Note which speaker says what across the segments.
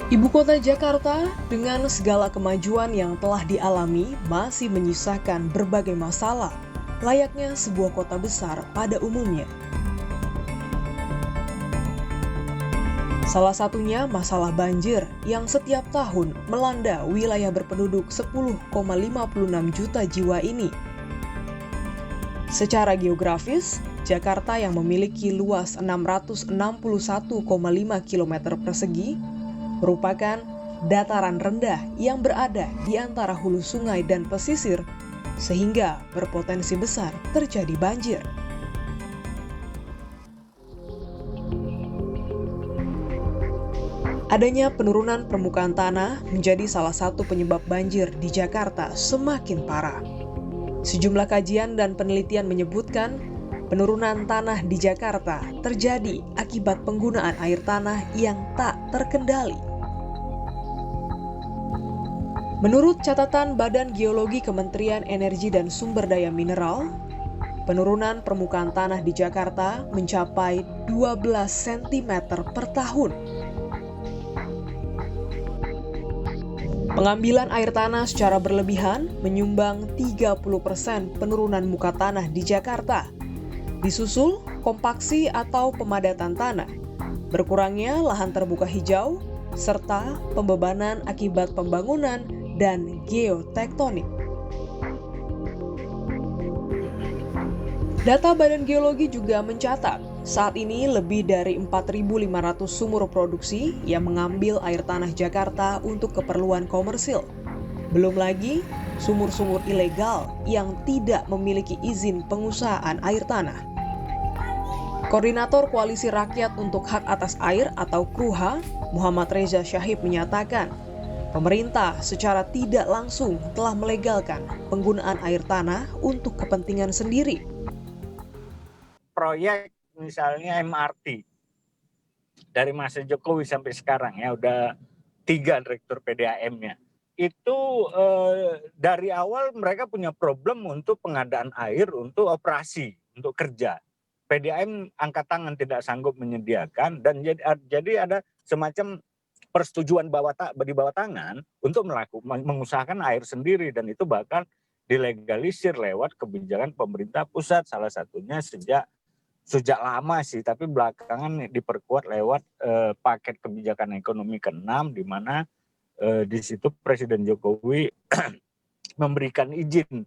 Speaker 1: Ibu kota Jakarta dengan segala kemajuan yang telah dialami masih menyisakan berbagai masalah, layaknya sebuah kota besar pada umumnya. Salah satunya masalah banjir yang setiap tahun melanda wilayah berpenduduk 10,56 juta jiwa ini. Secara geografis, Jakarta yang memiliki luas 661,5 km persegi merupakan dataran rendah yang berada di antara hulu sungai dan pesisir, sehingga berpotensi besar terjadi banjir. Adanya penurunan permukaan tanah menjadi salah satu penyebab banjir di Jakarta semakin parah. Sejumlah kajian dan penelitian menyebutkan penurunan tanah di Jakarta terjadi akibat penggunaan air tanah yang tak terkendali. Menurut catatan Badan Geologi Kementerian Energi dan Sumber Daya Mineral, penurunan permukaan tanah di Jakarta mencapai 12 cm per tahun. Pengambilan air tanah secara berlebihan menyumbang 30% penurunan muka tanah di Jakarta. Disusul kompaksi atau pemadatan tanah, berkurangnya lahan terbuka hijau, serta pembebanan akibat pembangunan dan geotektonik. Data Badan Geologi juga mencatat, saat ini lebih dari 4.500 sumur produksi yang mengambil air tanah Jakarta untuk keperluan komersil. Belum lagi sumur-sumur ilegal yang tidak memiliki izin pengusahaan air tanah. Koordinator Koalisi Rakyat untuk Hak Atas Air atau KRUHA, Muhammad Reza Syahib menyatakan, pemerintah secara tidak langsung telah melegalkan penggunaan air tanah untuk kepentingan sendiri.
Speaker 2: Proyek misalnya MRT dari masa Jokowi sampai sekarang ya udah 3 direktur PDAM-nya. Itu dari awal mereka punya problem untuk pengadaan air untuk operasi, untuk kerja. PDAM angkat tangan tidak sanggup menyediakan dan jadi ada semacam persetujuan di bawah tangan untuk mengusahakan air sendiri dan itu bahkan dilegalisir lewat kebijakan pemerintah pusat, salah satunya sejak lama sih, tapi belakangan diperkuat lewat paket kebijakan ekonomi ke-6 di mana di situ Presiden Jokowi memberikan izin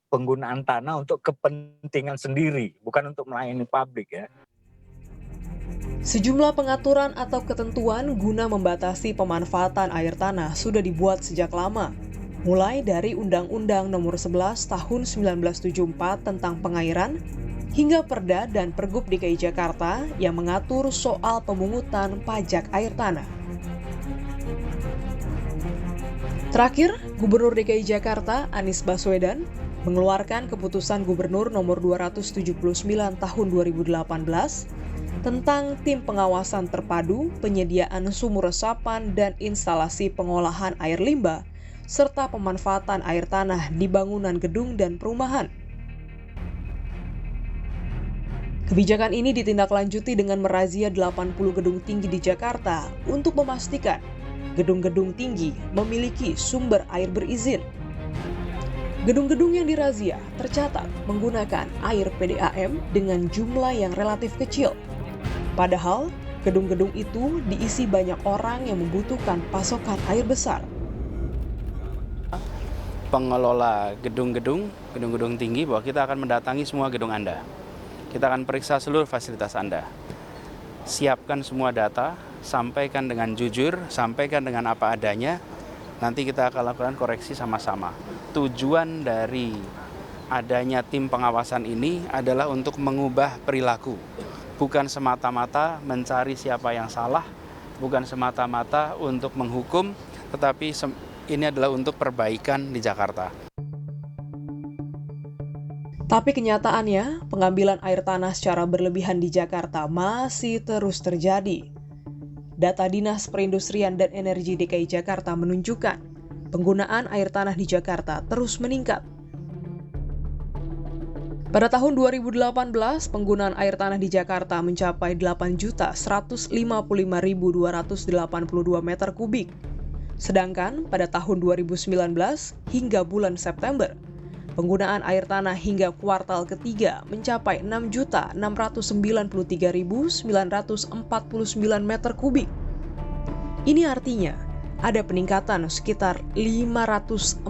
Speaker 2: penggunaan tanah untuk kepentingan sendiri, bukan untuk melayani publik ya.
Speaker 1: Sejumlah pengaturan atau ketentuan guna membatasi pemanfaatan air tanah sudah dibuat sejak lama, mulai dari Undang-Undang Nomor 11 Tahun 1974 tentang pengairan, hingga Perda dan Pergub DKI Jakarta yang mengatur soal pemungutan pajak air tanah. Terakhir, Gubernur DKI Jakarta Anies Baswedan mengeluarkan keputusan Gubernur Nomor 279 Tahun 2018 tentang Tim Pengawasan Terpadu Penyediaan Sumur Resapan dan Instalasi Pengolahan Air Limbah serta pemanfaatan air tanah di bangunan gedung dan perumahan. Kebijakan ini ditindaklanjuti dengan merazia 80 gedung tinggi di Jakarta untuk memastikan gedung-gedung tinggi memiliki sumber air berizin. Gedung-gedung yang dirazia tercatat menggunakan air PDAM dengan jumlah yang relatif kecil. Padahal, gedung-gedung itu diisi banyak orang yang membutuhkan pasokan air besar.
Speaker 3: Pengelola gedung-gedung tinggi bahwa kita akan mendatangi semua gedung Anda. Kita akan periksa seluruh fasilitas Anda. Siapkan semua data, sampaikan dengan jujur, sampaikan dengan apa adanya. Nanti kita akan lakukan koreksi sama-sama. Tujuan dari adanya tim pengawasan ini adalah untuk mengubah perilaku. Bukan semata-mata mencari siapa yang salah, bukan semata-mata untuk menghukum, tetapi ini adalah untuk perbaikan di Jakarta.
Speaker 1: Tapi kenyataannya, pengambilan air tanah secara berlebihan di Jakarta masih terus terjadi. Data Dinas Perindustrian dan Energi DKI Jakarta menunjukkan penggunaan air tanah di Jakarta terus meningkat. Pada tahun 2018, penggunaan air tanah di Jakarta mencapai 8.155.282 meter kubik. Sedangkan pada tahun 2019 hingga bulan September, penggunaan air tanah hingga kuartal ketiga mencapai 6.693.949 meter kubik. Ini artinya ada peningkatan sekitar 540.000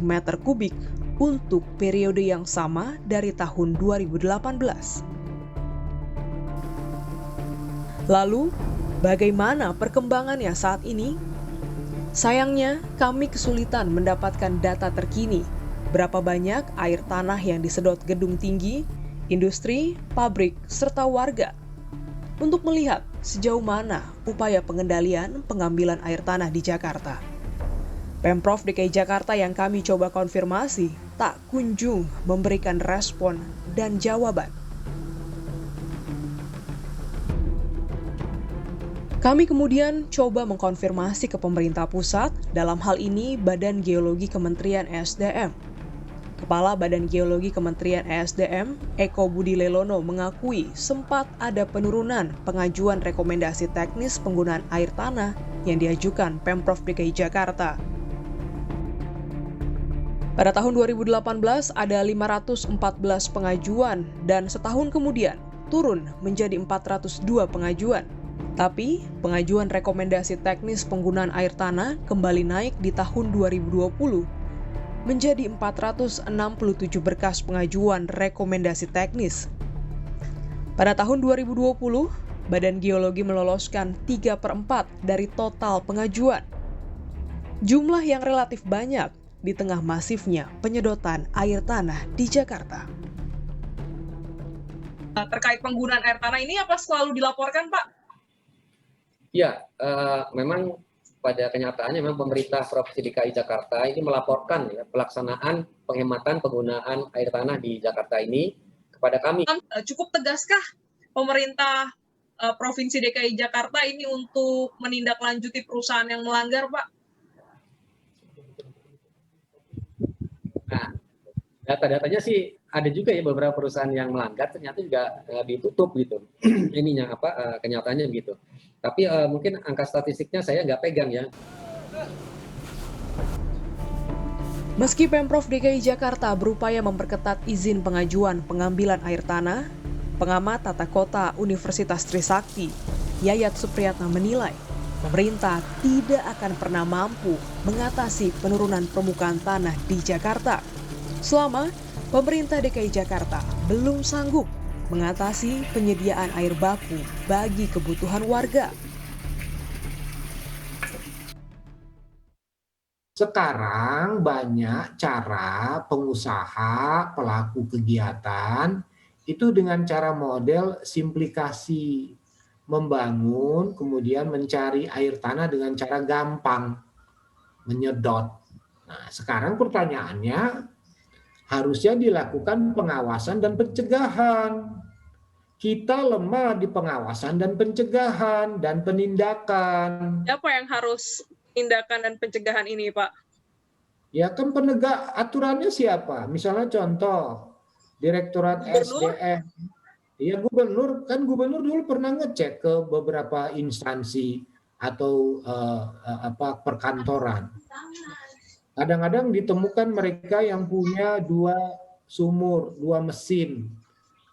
Speaker 1: meter kubik untuk periode yang sama dari tahun 2018. Lalu, bagaimana perkembangannya saat ini? Sayangnya, kami kesulitan mendapatkan data terkini berapa banyak air tanah yang disedot gedung tinggi, industri, pabrik, serta warga. Untuk melihat sejauh mana upaya pengendalian pengambilan air tanah di Jakarta. Pemprov DKI Jakarta yang kami coba konfirmasi tak kunjung memberikan respon dan jawaban. Kami kemudian coba mengkonfirmasi ke pemerintah pusat, dalam hal ini Badan Geologi Kementerian ESDM. Kepala Badan Geologi Kementerian ESDM, Eko Budi Lelono, mengakui sempat ada penurunan pengajuan rekomendasi teknis penggunaan air tanah yang diajukan Pemprov DKI Jakarta. Pada tahun 2018 ada 514 pengajuan dan setahun kemudian turun menjadi 402 pengajuan. Tapi pengajuan rekomendasi teknis penggunaan air tanah kembali naik di tahun 2020 menjadi 467 berkas pengajuan rekomendasi teknis. Pada tahun 2020, Badan Geologi meloloskan 3/4 dari total pengajuan. Jumlah yang relatif banyak di tengah masifnya penyedotan air tanah di Jakarta. Terkait penggunaan air tanah ini apa selalu dilaporkan, Pak?
Speaker 4: Ya, memang pada kenyataannya memang pemerintah Provinsi DKI Jakarta ini melaporkan ya, pelaksanaan penghematan penggunaan air tanah di Jakarta ini kepada kami.
Speaker 1: Cukup tegaskah pemerintah Provinsi DKI Jakarta ini untuk menindaklanjuti perusahaan yang melanggar, Pak?
Speaker 4: Nah, data-datanya sih ada juga ya beberapa perusahaan yang melanggar ternyata juga ditutup gitu. Ininya kenyataannya begitu. Tapi mungkin angka statistiknya saya nggak pegang ya.
Speaker 1: Meski Pemprov DKI Jakarta berupaya memperketat izin pengajuan pengambilan air tanah, pengamat tata kota Universitas Trisakti, Yayat Supriyatna menilai pemerintah tidak akan pernah mampu mengatasi penurunan permukaan tanah di Jakarta selama pemerintah DKI Jakarta belum sanggup mengatasi penyediaan air baku bagi kebutuhan warga.
Speaker 5: Sekarang banyak cara pengusaha, pelaku kegiatan itu dengan cara model simplikasi, membangun kemudian mencari air tanah dengan cara gampang, menyedot. Nah, sekarang pertanyaannya harusnya dilakukan pengawasan dan pencegahan. Kita lemah di pengawasan dan pencegahan dan penindakan.
Speaker 1: Apa yang harus tindakan dan pencegahan ini, Pak?
Speaker 5: Ya kan penegak aturannya siapa? Misalnya contoh, Direktorat SDM. Ya gubernur dulu pernah ngecek ke beberapa instansi atau perkantoran. Kadang-kadang ditemukan mereka yang punya 2 sumur, 2 mesin.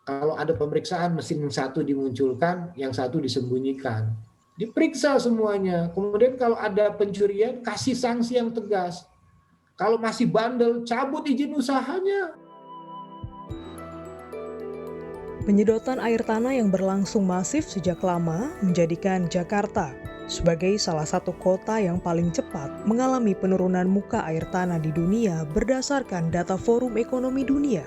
Speaker 5: Kalau ada pemeriksaan, mesin yang satu dimunculkan, yang satu disembunyikan. Diperiksa semuanya. Kemudian kalau ada pencurian, kasih sanksi yang tegas. Kalau masih bandel, cabut izin usahanya.
Speaker 1: Penyedotan air tanah yang berlangsung masif sejak lama menjadikan Jakarta sebagai salah satu kota yang paling cepat mengalami penurunan muka air tanah di dunia berdasarkan data Forum Ekonomi Dunia.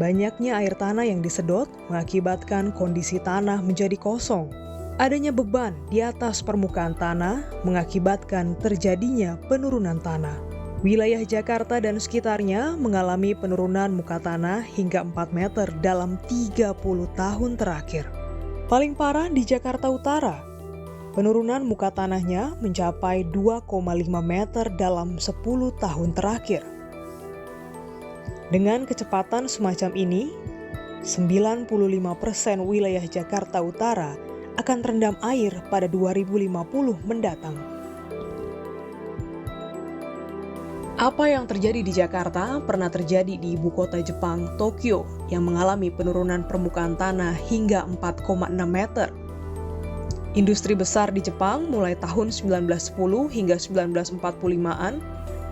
Speaker 1: Banyaknya air tanah yang disedot mengakibatkan kondisi tanah menjadi kosong. Adanya beban di atas permukaan tanah mengakibatkan terjadinya penurunan tanah. Wilayah Jakarta dan sekitarnya mengalami penurunan muka tanah hingga 4 meter dalam 30 tahun terakhir. Paling parah di Jakarta Utara. Penurunan muka tanahnya mencapai 2,5 meter dalam 10 tahun terakhir. Dengan kecepatan semacam ini, 95% wilayah Jakarta Utara akan terendam air pada 2050 mendatang. Apa yang terjadi di Jakarta pernah terjadi di ibu kota Jepang, Tokyo, yang mengalami penurunan permukaan tanah hingga 4,6 meter. Industri besar di Jepang mulai tahun 1910 hingga 1945-an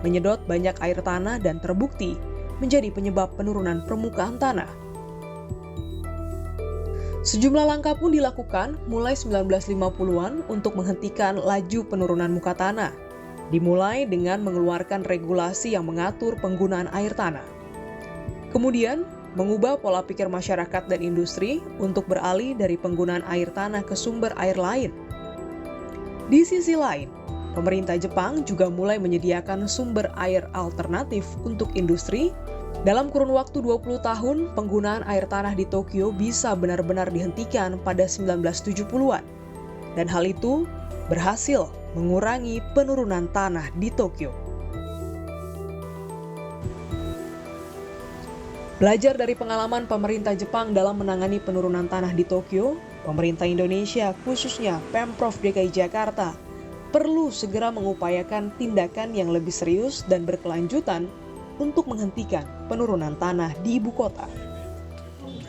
Speaker 1: menyedot banyak air tanah dan terbukti menjadi penyebab penurunan permukaan tanah. Sejumlah langkah pun dilakukan mulai 1950-an untuk menghentikan laju penurunan muka tanah, dimulai dengan mengeluarkan regulasi yang mengatur penggunaan air tanah. Kemudian, mengubah pola pikir masyarakat dan industri untuk beralih dari penggunaan air tanah ke sumber air lain. Di sisi lain, pemerintah Jepang juga mulai menyediakan sumber air alternatif untuk industri. Dalam kurun waktu 20 tahun, penggunaan air tanah di Tokyo bisa benar-benar dihentikan pada 1970-an. Dan hal itu berhasil mengurangi penurunan tanah di Tokyo. Belajar dari pengalaman pemerintah Jepang dalam menangani penurunan tanah di Tokyo, pemerintah Indonesia, khususnya Pemprov DKI Jakarta, perlu segera mengupayakan tindakan yang lebih serius dan berkelanjutan untuk menghentikan penurunan tanah di ibu kota.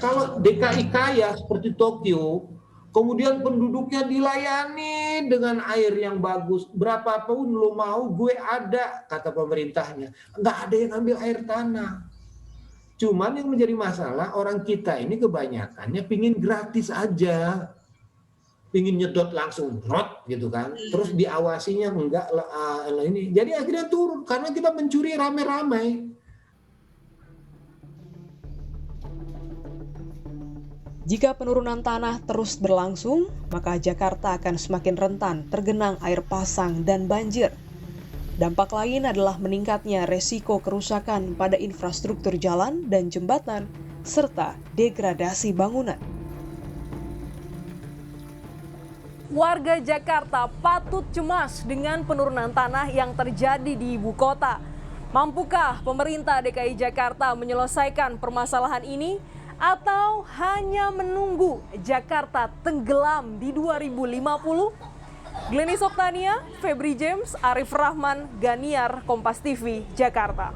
Speaker 5: Kalau DKI kaya seperti Tokyo, kemudian penduduknya dilayani dengan air yang bagus, berapapun lo mau gue ada, kata pemerintahnya. Nggak ada yang ambil air tanah. Cuman yang menjadi masalah, orang kita ini kebanyakannya pingin gratis aja. Pingin nyedot langsung not gitu kan. Terus diawasinya enggak ini. Jadi akhirnya turun karena kita mencuri rame-rame.
Speaker 1: Jika penurunan tanah terus berlangsung, maka Jakarta akan semakin rentan tergenang air pasang dan banjir. Dampak lain adalah meningkatnya resiko kerusakan pada infrastruktur jalan dan jembatan, serta degradasi bangunan.
Speaker 6: Warga Jakarta patut cemas dengan penurunan tanah yang terjadi di ibu kota. Mampukah pemerintah DKI Jakarta menyelesaikan permasalahan ini atau hanya menunggu Jakarta tenggelam di 2050? Glenny Soktania, Febri James, Arif Rahman, Ganiar, Kompas TV, Jakarta.